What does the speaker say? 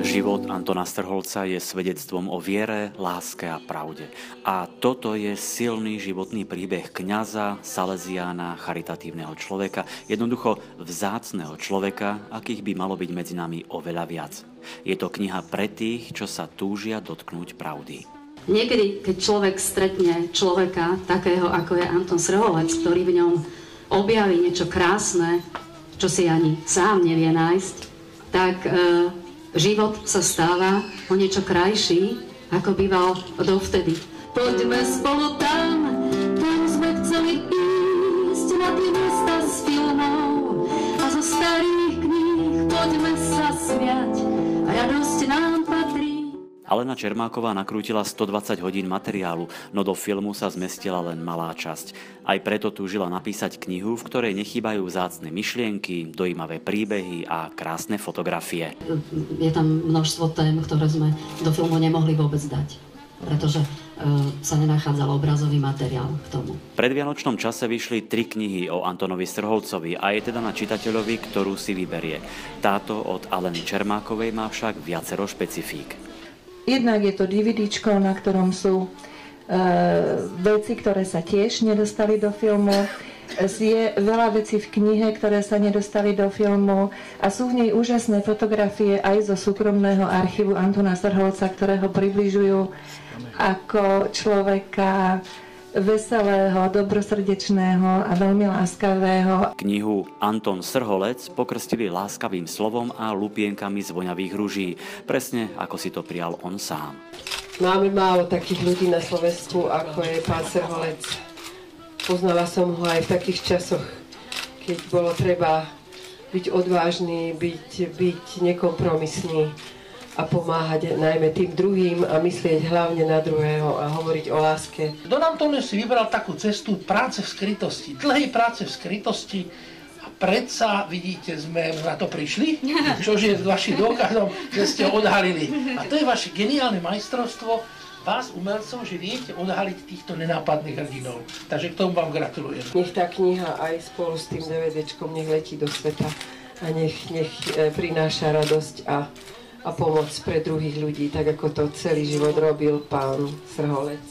Život Antona Strholca je svedectvom o viere, láske a pravde. A toto je silný životný príbeh kňaza, saleziána, charitatívneho človeka, jednoducho vzácneho človeka, akých by malo byť medzi nami oveľa viac. Je to kniha pre tých, čo sa túžia dotknúť pravdy. Niekedy, keď človek stretne človeka takého, ako je Anton Strholec, ktorý v ňom objaví niečo krásne, čo si ani sám nevie nájsť, tak život sa stáva o niečo krajší, ako býval dovtedy. Poďme spolu tam sme chceli ísť, na tie miesta z filmov a zo starých kníh. Poďme sa smiať, radosť nám patrí. Alena Čermáková nakrútila 120 hodín materiálu, no do filmu sa zmestila len malá časť. Aj preto túžila napísať knihu, v ktorej nechýbajú vzácne myšlienky, dojímavé príbehy a krásne fotografie. Je tam množstvo tém, ktoré sme do filmu nemohli vôbec dať, pretože sa nenachádzal obrazový materiál k tomu. V predvianočnom čase vyšli 3 knihy o Antonovi Strholcovi a je teda na čitateľovi, ktorú si vyberie. Táto od Aleny Čermákovej má však viacero špecifík. Jednak je to DVDčko, na ktorom sú veci, ktoré sa tiež nedostali do filmu. Je veľa vecí v knihe, ktoré sa nedostali do filmu a sú v nej úžasné fotografie aj zo súkromného archívu Antona Strholca, ktoré ho približujú ako človeka veselého, dobrosrdečného a veľmi láskavého. Knihu Anton Strholec pokrstili láskavým slovom a lupienkami z voňavých ruží, presne ako si to prijal on sám. Máme málo takých ľudí na Slovensku, ako je pán Strholec. Poznala som ho aj v takých časoch, keď bolo treba byť odvážny, byť nekompromisný a pomáhať najmä tým druhým a myslieť hlavne na druhého a hovoriť o láske. Don Antonio si vybral takú cestu práce v skrytosti, dlhej práce v skrytosti a predsa, vidíte, sme na to prišli, čože je vašim dôkazom, že ste ho odhalili. A to je vaše geniálne majstrovstvo, vás, umelcov, že viete odhaliť týchto nenápadných hrdinov. Takže k tomu vám gratulujem. Nech tá kniha aj spolu s tým DVDčkom nech letí do sveta a nech prináša radosť a pomoc pre druhých ľudí, tak ako to celý život robil pán Strholec.